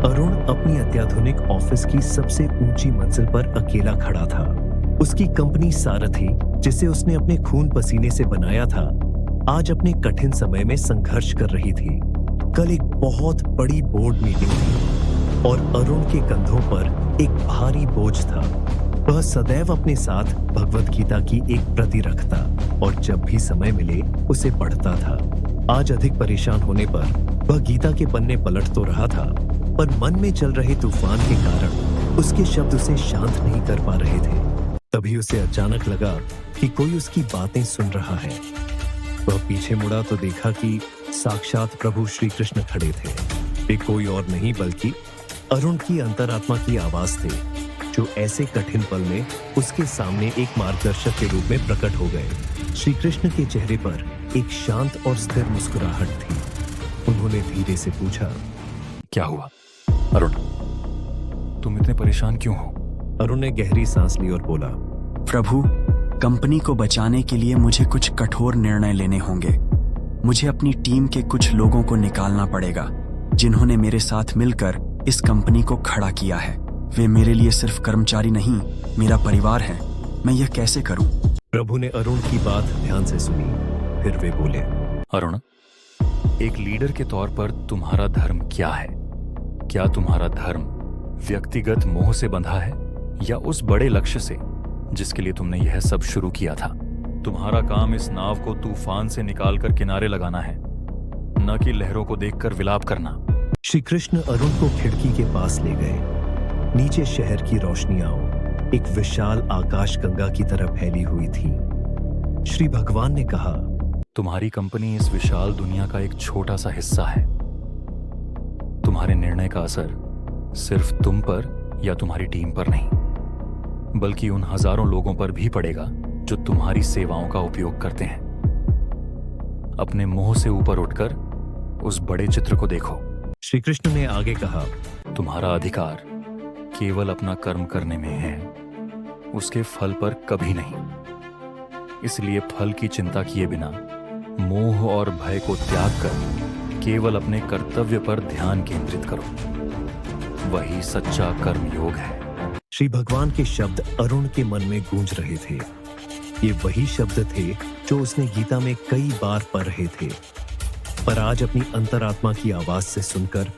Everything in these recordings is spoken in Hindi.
अरुण अपनी अत्याधुनिक ऑफिस की सबसे ऊंची मंजिल पर अकेला खड़ा था। उसकी कंपनी सारथी, जिसे उसने अपने खून पसीने से बनाया था, आज अपने कठिन समय में संघर्ष कर रही थी। कल एक बहुत बड़ी बोर्ड मीटिंग थी और अरुण के कंधों पर एक भारी बोझ था। वह सदैव अपने साथ भगवत गीता की एक प्रति रखता और जब भी समय मिले उसे पढ़ता था। आज अधिक परेशान होने पर वह गीता के पन्ने पलट तो रहा था, पर मन में चल रहे तूफान के कारण उसके शब्द उसे शांत नहीं कर पा रहे थे। तभी उसे अचानक लगा कि कोई उसकी बातें सुन रहा है। वह पीछे मुड़ा तो देखा कि साक्षात प्रभु श्री कृष्ण खड़े थे। वे कोई और नहीं बल्कि अरुण की अंतरात्मा की आवाज थे, जो ऐसे कठिन पल में उसके सामने एक मार्गदर्शक के रूप में प्रकट हो गए। श्री कृष्ण के चेहरे पर एक शांत और स्थिर मुस्कुराहट थी। उन्होंने धीरे से पूछा, क्या हुआ अरुण, तुम इतने परेशान क्यों हो? अरुण ने गहरी सांस ली और बोला, प्रभु, कंपनी को बचाने के लिए मुझे कुछ कठोर निर्णय लेने होंगे। मुझे अपनी टीम के कुछ लोगों को निकालना पड़ेगा, जिन्होंने मेरे साथ मिलकर इस कंपनी को खड़ा किया है। वे मेरे लिए सिर्फ कर्मचारी नहीं, मेरा परिवार है। मैं यह कैसे करूं? प्रभु ने अरुण की बात ध्यान से सुनी, फिर वे बोले, अरुण, एक लीडर के तौर पर तुम्हारा धर्म क्या है? क्या तुम्हारा धर्म व्यक्तिगत मोह से बंधा है या उस बड़े लक्ष्य से जिसके लिए तुमने यह सब शुरू किया था? तुम्हारा काम इस नाव को तूफान से निकालकर किनारे लगाना है, न कि लहरों को देखकर विलाप करना। श्री कृष्ण अरुण को खिड़की के पास ले गए। नीचे शहर की रोशनियां एक विशाल आकाश गंगा की तरह फैली हुई थी। श्री भगवान ने कहा, तुम्हारी कंपनी इस विशाल दुनिया का एक छोटा सा हिस्सा है। तुम्हारे निर्णय का असर सिर्फ तुम पर या तुम्हारी टीम पर नहीं, बल्कि उन हजारों लोगों पर भी पड़ेगा जो तुम्हारी सेवाओं का उपयोग करते हैं। अपने मोह से ऊपर उठकर उस बड़े चित्र को देखो। श्री कृष्ण ने आगे कहा, तुम्हारा अधिकार केवल अपना कर्म करने में है, उसके फल पर कभी नहीं। इसलिए फल की चिंता किए बिना मोह और भय को त्याग कर केवल अपने कर्तव्य पर ध्यान केंद्रित करो। वही सच्चा कर्म योग है। श्री भगवान के शब्द अरुण के मन में गूंज रहे थे। ये वही शब्द थे जो उसने गीता में कई बार पढ़ रहे थे, पर आज अपनी अंतरात्मा की आवाज से सुनकर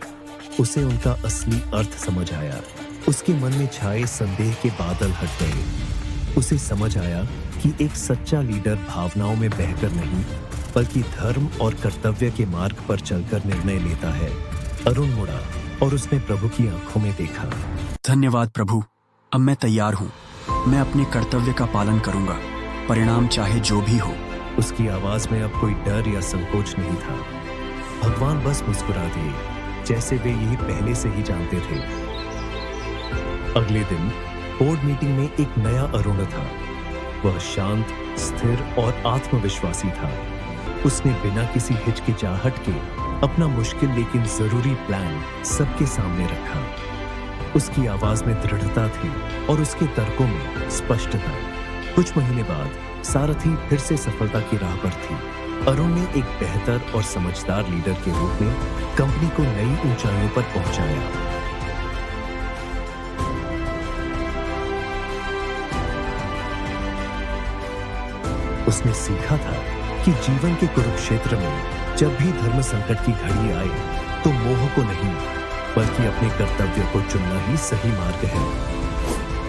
उसे उनका असली अर्थ समझ आया। उसके मन में छाए संदेह के बादल हट गए। उसे समझ आया कि एक सच्चा लीडर भावनाओं में बहकर नहीं, बल्कि धर्म और कर्तव्य के मार्ग पर चलकर निर्णय लेता है। अरुण मुड़ा और उसने प्रभु की आंखों में देखा। धन्यवाद प्रभु, अब मैं तैयार हूँ। मैं अपने कर्तव्य का पालन करूंगा, परिणाम चाहे जो भी हो। उसकी आवाज में अब कोई डर या संकोच नहीं था। भगवान बस मुस्कुरा दिए, जैसे वे यही पहले से ही जानते थे। अगले दिन बोर्ड मीटिंग में एक नया अरुण था। वह शांत, स्थिर और आत्मविश्वासी था। उसने बिना किसी हिचकिचाहट के अपना मुश्किल लेकिन जरूरी प्लान सबके सामने रखा। उसकी आवाज में दृढ़ता थी और उसके तर्कों में स्पष्टता। कुछ महीने बाद सारथी फिर से सफलता की राह पर थी। अरुण ने एक बेहतर और समझदार लीडर के रूप में कंपनी को नई ऊंचाइयों पर पहुंचाया। उसने सीखा था कि जीवन के कुरुक्षेत्र में जब भी धर्म संकट की घड़ी आए तो मोह को नहीं, बल्कि अपने कर्तव्य को चुनना ही सही मार्ग है।